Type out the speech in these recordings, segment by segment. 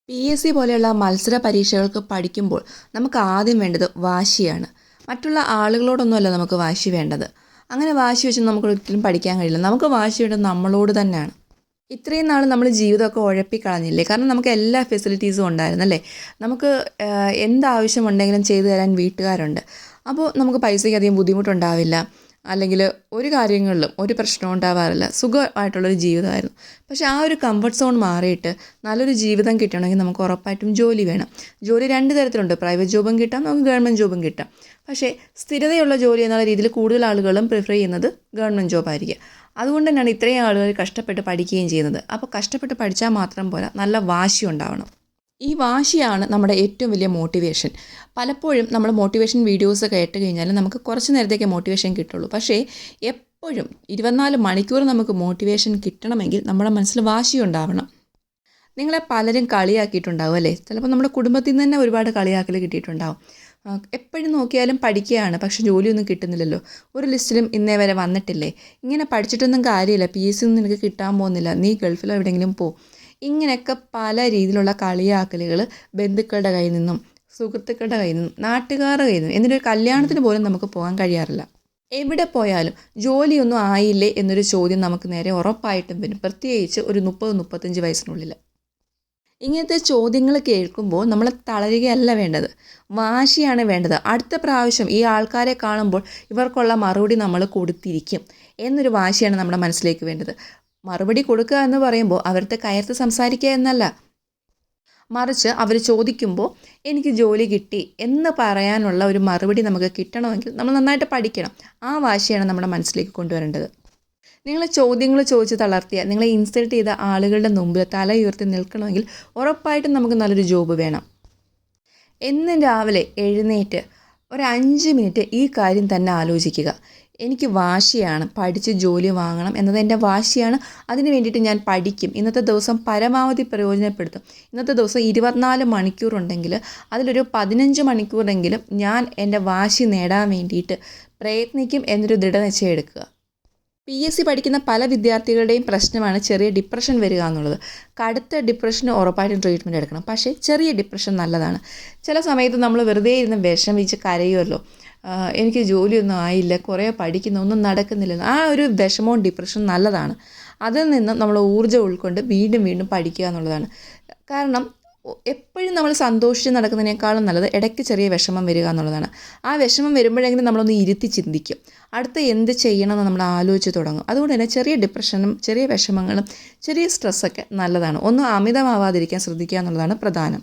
PSC പോലെയുള്ള മത്സര പരീക്ഷകൾക്ക് പഠിക്കുമ്പോൾ നമുക്ക് ആദ്യം വേണ്ടത് വാശിയാണ്. മറ്റുള്ള ആളുകളോടൊന്നുമല്ല നമുക്ക് വാശി വേണ്ടത്. അങ്ങനെ വാശി വെച്ച് നമുക്കൊരിക്കലും പഠിക്കാൻ കഴിയില്ല. നമുക്ക് വാശി വേണ്ടത് നമ്മളോട് തന്നെയാണ്. ഇത്രയും നാൾ നമ്മൾ ജീവിതമൊക്കെ ഉഴപ്പിക്കളഞ്ഞില്ലേ? കാരണം നമുക്ക് എല്ലാ ഫെസിലിറ്റീസും ഉണ്ടായിരുന്നല്ലേ? നമുക്ക് എന്താവശ്യമുണ്ടെങ്കിലും ചെയ്തു തരാൻ വീട്ടുകാരുണ്ട്. അപ്പോൾ നമുക്ക് പൈസയ്ക്ക് അധികം ബുദ്ധിമുട്ടുണ്ടാവില്ല. അല്ലെങ്കിൽ ഒരു കാര്യങ്ങളിലും ഒരു പ്രശ്നവും ഉണ്ടാവാറില്ല. സുഖമായിട്ടുള്ളൊരു ജീവിതമായിരുന്നു. പക്ഷേ ആ ഒരു കംഫർട്ട് സോൺ മാറിയിട്ട് നല്ലൊരു ജീവിതം കിട്ടണമെങ്കിൽ നമുക്ക് ഉറപ്പായിട്ടും ജോലി വേണം. ജോലി രണ്ട് തരത്തിലുണ്ട്. പ്രൈവറ്റ് ജോബും കിട്ടാം, നമുക്ക് ഗവൺമെൻറ് ജോബും കിട്ടാം. പക്ഷേ സ്ഥിരതയുള്ള ജോലി എന്നുള്ള രീതിയിൽ കൂടുതൽ ആളുകളും പ്രിഫർ ചെയ്യുന്നത് ഗവൺമെൻറ് ജോബായിരിക്കും. അതുകൊണ്ട് തന്നെയാണ് ഇത്രയും ആളുകൾ കഷ്ടപ്പെട്ട് പഠിക്കുകയും ചെയ്യുന്നത്. അപ്പോൾ കഷ്ടപ്പെട്ട് പഠിച്ചാൽ മാത്രം പോരാ, നല്ല വാശി ഉണ്ടാവണം. ഈ വാശിയാണ് നമ്മുടെ ഏറ്റവും വലിയ മോട്ടിവേഷൻ. പലപ്പോഴും നമ്മൾ മോട്ടിവേഷൻ വീഡിയോസ് കേട്ട് കഴിഞ്ഞാൽ നമുക്ക് കുറച്ച് നേരത്തേക്ക് മോട്ടിവേഷൻ കിട്ടുള്ളൂ. പക്ഷേ എപ്പോഴും 24 മണിക്കൂർ നമുക്ക് മോട്ടിവേഷൻ കിട്ടണമെങ്കിൽ നമ്മുടെ മനസ്സിൽ വാശി ഉണ്ടാവണം. നിങ്ങളെ പലരും കളിയാക്കിയിട്ടുണ്ടാവും അല്ലേ? ചിലപ്പോൾ നമ്മുടെ കുടുംബത്തിൽ നിന്ന് തന്നെ ഒരുപാട് കളിയാക്കൽ കിട്ടിയിട്ടുണ്ടാവും. എപ്പോഴും നോക്കിയാലും പഠിക്കുകയാണ്, പക്ഷേ ജോലിയൊന്നും കിട്ടുന്നില്ലല്ലോ, ഒരു ലിസ്റ്റിലും ഇന്നേ വരെ വന്നിട്ടില്ലേ, ഇങ്ങനെ പഠിച്ചിട്ടൊന്നും കാര്യമില്ല, PSC ഒന്നും നിനക്ക് കിട്ടാൻ പോകുന്നില്ല, നീ ഗൾഫിലോ എവിടെയെങ്കിലും പോ. ഇങ്ങനെയൊക്കെ പല രീതിയിലുള്ള കളിയാക്കലുകൾ ബന്ധുക്കളുടെ കയ്യിൽ നിന്നും സുഹൃത്തുക്കളുടെ കയ്യിൽ നിന്നും നാട്ടുകാരുടെ കയ്യിൽ നിന്നും, എന്നിട്ടൊരു കല്യാണത്തിന് പോലും നമുക്ക് പോകാൻ കഴിയാറില്ല. എവിടെ പോയാലും ജോലിയൊന്നും ആയില്ലേ എന്നൊരു ചോദ്യം നമുക്ക് നേരെ ഉറപ്പായിട്ടും വരും, പ്രത്യേകിച്ച് ഒരു 30-35 വയസ്സിനുള്ളിൽ. ഇങ്ങനത്തെ ചോദ്യങ്ങൾ കേൾക്കുമ്പോൾ നമ്മൾ തളരുകയല്ല വേണ്ടത്, വാശിയാണ് വേണ്ടത്. അടുത്ത പ്രാവശ്യം ഈ ആൾക്കാരെ കാണുമ്പോൾ ഇവർക്കുള്ള മറുപടി നമ്മൾ കൊടുത്തിരിക്കും എന്നൊരു വാശിയാണ് നമ്മുടെ മനസ്സിലേക്ക് വേണ്ടത്. മറുപടി കൊടുക്കുക എന്ന് പറയുമ്പോൾ അവരുടെ കയർത്ത് സംസാരിക്കുക എന്നല്ല, മറിച്ച് അവർ ചോദിക്കുമ്പോൾ എനിക്ക് ജോലി കിട്ടി എന്ന് പറയാനുള്ള ഒരു മറുപടി നമുക്ക് കിട്ടണമെങ്കിൽ നമ്മൾ നന്നായിട്ട് പഠിക്കണം. ആ വാശിയാണ് നമ്മുടെ മനസ്സിലേക്ക് കൊണ്ടുവരേണ്ടത്. നിങ്ങളെ ചോദ്യങ്ങൾ ചോദിച്ച് തളർത്തിയ, നിങ്ങളെ ഇൻസൾട്ട് ചെയ്ത ആളുകളുടെ മുമ്പിൽ തല ഉയർത്തി നിൽക്കണമെങ്കിൽ ഉറപ്പായിട്ടും നമുക്ക് നല്ലൊരു ജോബ് വേണം. എന്നും രാവിലെ എഴുന്നേറ്റ് ഒരു 5 മിനിറ്റ് ഈ കാര്യം തന്നെ ആലോചിക്കുക. എനിക്ക് വാശിയാണ്, പഠിച്ച് ജോലി വാങ്ങണം എന്നത് എൻ്റെ വാശിയാണ്, അതിന് വേണ്ടിയിട്ട് ഞാൻ പഠിക്കും. ഇന്നത്തെ ദിവസം പരമാവധി പ്രയോജനപ്പെടുത്തും. ഇന്നത്തെ ദിവസം 24 മണിക്കൂറുണ്ടെങ്കിൽ അതിലൊരു 15 മണിക്കൂറെങ്കിലും ഞാൻ എൻ്റെ വാശി നേടാൻ വേണ്ടിയിട്ട് പ്രയത്നിക്കും എന്നൊരു ദൃഢനിശ്ചയം എടുക്കുക. PSC പഠിക്കുന്ന പല വിദ്യാർത്ഥികളുടെയും പ്രശ്നമാണ് ചെറിയ ഡിപ്രഷൻ വരിക എന്നുള്ളത്. കടുത്ത ഡിപ്രഷന് ഉറപ്പായിട്ടും ട്രീറ്റ്മെൻറ്റ് എടുക്കണം. പക്ഷേ ചെറിയ ഡിപ്രഷൻ നല്ലതാണ്. ചില സമയത്ത് നമ്മൾ വെറുതെ ഇരുന്ന് വിഷമിച്ച് കരയുമല്ലോ, എനിക്ക് ജോലിയൊന്നും ആയില്ല, കുറേ പഠിക്കുന്നു, ഒന്നും നടക്കുന്നില്ല. ആ ഒരു വിഷമവും ഡിപ്രഷനും നല്ലതാണ്. അതിൽ നിന്നും നമ്മൾ ഊർജ്ജം ഉൾക്കൊണ്ട് വീണ്ടും വീണ്ടും പഠിക്കുക എന്നുള്ളതാണ്. കാരണം എപ്പോഴും നമ്മൾ സന്തോഷിച്ച് നടക്കുന്നതിനേക്കാളും നല്ലത് ഇടയ്ക്ക് ചെറിയ വിഷമം വരിക എന്നുള്ളതാണ്. ആ വിഷമം വരുമ്പോഴെങ്കിലും നമ്മളൊന്ന് ഇരുത്തി ചിന്തിക്കും, അടുത്ത് എന്ത് ചെയ്യണമെന്ന് നമ്മൾ ആലോചിച്ച് തുടങ്ങും. അതുകൊണ്ട് തന്നെ ചെറിയ ഡിപ്രഷനും ചെറിയ വിഷമങ്ങളും ചെറിയ സ്ട്രെസ്സൊക്കെ നല്ലതാണ്. ഒന്നും അമിതമാവാതിരിക്കാൻ ശ്രദ്ധിക്കുക എന്നുള്ളതാണ് പ്രധാനം.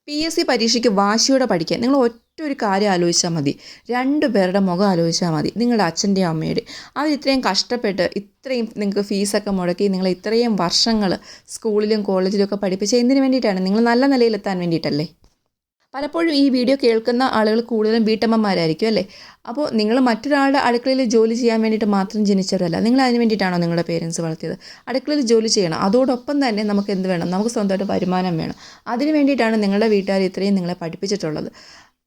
PSC പരീക്ഷയ്ക്ക് വാശിയോടെ പഠിക്കാൻ നിങ്ങൾ ഒരു കാര്യം ആലോചിച്ചാൽ മതി, 2 പേരുടെ മുഖം ആലോചിച്ചാൽ മതി. നിങ്ങളുടെ അച്ഛൻ്റെയും അമ്മയുടെയും. അവർ ഇത്രയും കഷ്ടപ്പെട്ട് ഇത്രയും നിങ്ങൾക്ക് ഫീസൊക്കെ മുടക്കി നിങ്ങളെ ഇത്രയും വർഷങ്ങൾ സ്കൂളിലും കോളേജിലും ഒക്കെ പഠിപ്പിച്ച് എന്തിനു വേണ്ടിയിട്ടാണ്? നിങ്ങൾ നല്ല നിലയിലെത്താൻ വേണ്ടിയിട്ടല്ലേ? പലപ്പോഴും ഈ വീഡിയോ കേൾക്കുന്ന ആളുകൾ കൂടുതലും വീട്ടമ്മമാരായിരിക്കും അല്ലേ? അപ്പോൾ നിങ്ങൾ മറ്റൊരാളുടെ അടുക്കളയിൽ ജോലി ചെയ്യാൻ വേണ്ടിയിട്ട് മാത്രം ജനിച്ചവരല്ല. നിങ്ങൾ അതിന് വേണ്ടിയിട്ടാണോ നിങ്ങളുടെ പേരൻസ് വളർത്തിയത്? അടുക്കളയിൽ ജോലി ചെയ്യണം. അതോടൊപ്പം തന്നെ നമുക്ക് എന്ത് വേണം? നമുക്ക് സ്വന്തമായിട്ട് വരുമാനം വേണം. അതിന് വേണ്ടിയിട്ടാണ് നിങ്ങളുടെ വീട്ടുകാർ ഇത്രയും നിങ്ങളെ പഠിപ്പിച്ചിട്ടുള്ളത്.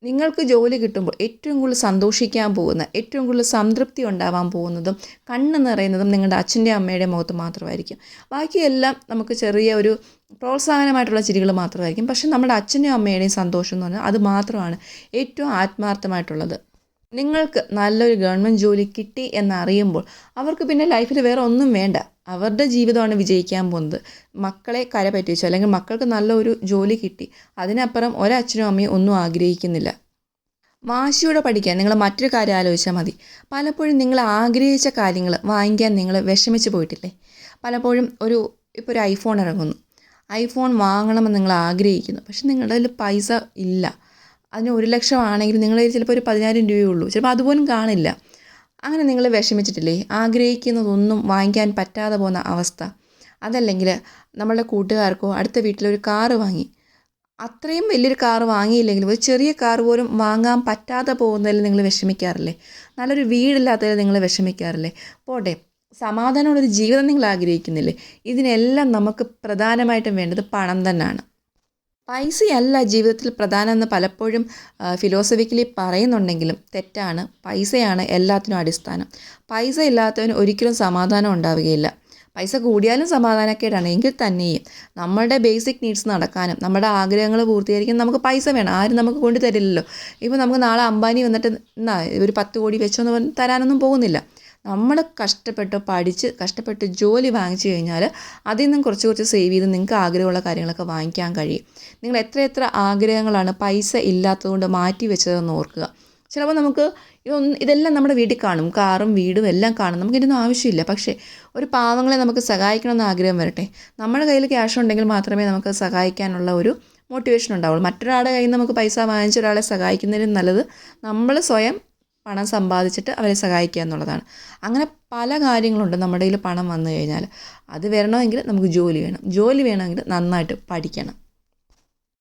നിങ്ങൾക്ക് ജോലി കിട്ടുമ്പോൾ ഏറ്റവും കൂടുതൽ സന്തോഷിക്കാൻ പോകുന്ന, ഏറ്റവും കൂടുതൽ സംതൃപ്തി ഉണ്ടാവാൻ പോകുന്നതും കണ്ണ് നിറയുന്നതും നിങ്ങളുടെ അച്ഛൻ്റെ അമ്മയുടെ മുഖത്ത് മാത്രമായിരിക്കും. ബാക്കിയെല്ലാം നമുക്ക് ചെറിയ ഒരു പ്രോത്സാഹനമായിട്ടുള്ള ചിരികൾ മാത്രമായിരിക്കും. പക്ഷെ നമ്മുടെ അച്ഛൻ്റെയും അമ്മയുടെയും സന്തോഷം എന്ന് പറഞ്ഞാൽ അത് മാത്രമാണ് ഏറ്റവും ആത്മാർത്ഥമായിട്ടുള്ളത്. നിങ്ങൾക്ക് നല്ലൊരു ഗവൺമെൻറ് ജോലി കിട്ടി എന്നറിയുമ്പോൾ അവർക്ക് പിന്നെ ലൈഫിൽ വേറെ ഒന്നും വേണ്ട, അവരുടെ ജീവിതമാണ് വിജയിക്കാൻ പോകുന്നത്. മക്കളെ കരപറ്റിച്ചു അല്ലെങ്കിൽ മക്കൾക്ക് നല്ലൊരു ജോലി കിട്ടി, അതിനപ്പുറം ഒരച്ഛനും അമ്മയും ഒന്നും ആഗ്രഹിക്കുന്നില്ല. വാശിയോടെ പഠിക്കാൻ നിങ്ങൾ മറ്റൊരു കാര്യം ആലോചിച്ചാൽ മതി. പലപ്പോഴും നിങ്ങൾ ആഗ്രഹിച്ച കാര്യങ്ങൾ വാങ്ങിക്കാൻ നിങ്ങൾ വിഷമിച്ച് പോയിട്ടില്ലേ? പലപ്പോഴും ഇപ്പോൾ ഒരു ഐഫോൺ ഇറങ്ങുന്നു, ഐഫോൺ വാങ്ങണമെന്ന് നിങ്ങൾ ആഗ്രഹിക്കുന്നു, പക്ഷെ നിങ്ങളുടെ കയ്യിൽ പൈസ ഇല്ല. അതിന് 1 ലക്ഷം ആണെങ്കിൽ നിങ്ങളുടെ കയ്യിൽ ചിലപ്പോൾ ഒരു 10,000 രൂപയേ ഉള്ളൂ, ചിലപ്പോൾ അതുപോലും കാണില്ല. അങ്ങനെ നിങ്ങൾ വിഷമിച്ചിട്ടില്ലേ? ആഗ്രഹിക്കുന്നതൊന്നും വാങ്ങിക്കാൻ പറ്റാതെ പോകുന്ന അവസ്ഥ. അതല്ലെങ്കിൽ നമ്മളുടെ കൂട്ടുകാർക്കോ അടുത്ത വീട്ടിലൊരു കാറ് വാങ്ങി, അത്രയും വലിയൊരു കാറ് വാങ്ങിയില്ലെങ്കിലും ഒരു ചെറിയ കാർ പോലും വാങ്ങാൻ പറ്റാതെ പോകുന്നതിൽ നിങ്ങൾ വിഷമിക്കാറില്ലേ? നല്ലൊരു വീടില്ലാത്തതിൽ നിങ്ങൾ വിഷമിക്കാറില്ലേ? പോട്ടെ, സമാധാനമുള്ളൊരു ജീവിതം നിങ്ങൾ ആഗ്രഹിക്കുന്നില്ലേ? ഇതിനെല്ലാം നമുക്ക് പ്രധാനമായിട്ടും വേണ്ടത് പണം തന്നെയാണ്. പൈസയല്ല ജീവിതത്തിൽ പ്രധാനം എന്ന് പലപ്പോഴും ഫിലോസഫിക്കലി പറയുന്നുണ്ടെങ്കിലും തെറ്റാണ്. പൈസയാണ് എല്ലാത്തിനും അടിസ്ഥാനം. പൈസ ഇല്ലാത്തവന് ഒരിക്കലും സമാധാനം ഉണ്ടാവുകയില്ല. പൈസ കൂടിയാലും സമാധാനക്കേടാണ്. എങ്കിൽ തന്നെയും നമ്മളുടെ ബേസിക് നീഡ്സ് നടക്കാനും നമ്മുടെ ആഗ്രഹങ്ങൾ പൂർത്തീകരിക്കാൻ നമുക്ക് പൈസ വേണം. ആരും നമുക്ക് കൊണ്ടു തരില്ലല്ലോ. ഇപ്പോൾ നമുക്ക് നാളെ അംബാനി വന്നിട്ട് എന്നാ ഒരു 10 കോടി വെച്ചോന്ന് പറഞ്ഞ് തരാനൊന്നും പോകുന്നില്ല. നമ്മൾ കഷ്ടപ്പെട്ട് പഠിച്ച് കഷ്ടപ്പെട്ട് ജോലി വാങ്ങിച്ചു കഴിഞ്ഞാൽ അതിൽ നിന്നും കുറച്ച് കുറച്ച് സേവ് ചെയ്ത് നിങ്ങൾക്ക് ആഗ്രഹമുള്ള കാര്യങ്ങളൊക്കെ വാങ്ങിക്കാൻ കഴിയും. നിങ്ങൾ എത്ര ആഗ്രഹങ്ങളാണ് പൈസ ഇല്ലാത്തതുകൊണ്ട് മാറ്റി വെച്ചതെന്ന് ഓർക്കുക. ചിലപ്പോൾ നമുക്ക് ഇതെല്ലാം നമ്മുടെ വീട്ടിൽ കാണും, കാറും വീടും എല്ലാം കാണും, നമുക്കിതൊന്നും ആവശ്യമില്ല. പക്ഷേ ഒരു പാവങ്ങളെ നമുക്ക് സഹായിക്കണമെന്ന് ആഗ്രഹം വരട്ടെ, നമ്മുടെ കയ്യിൽ ക്യാഷ് ഉണ്ടെങ്കിൽ മാത്രമേ നമുക്ക് സഹായിക്കാനുള്ള ഒരു മോട്ടിവേഷൻ ഉണ്ടാവുള്ളൂ. മറ്റൊരാളുടെ കയ്യിൽ നിന്ന് നമുക്ക് പൈസ വാങ്ങിച്ച ഒരാളെ സഹായിക്കുന്നതിനും നല്ലത് നമ്മൾ സ്വയം പണം സമ്പാദിച്ചിട്ട് അവരെ സഹായിക്കുക എന്നുള്ളതാണ്. അങ്ങനെ പല കാര്യങ്ങളുണ്ട്. നമ്മുടെ കയ്യിൽ പണം വന്നു കഴിഞ്ഞാൽ അത് വരണമെങ്കിൽ നമുക്ക് ജോലി വേണം. ജോലി വേണമെങ്കിൽ നന്നായിട്ട് പഠിക്കണം.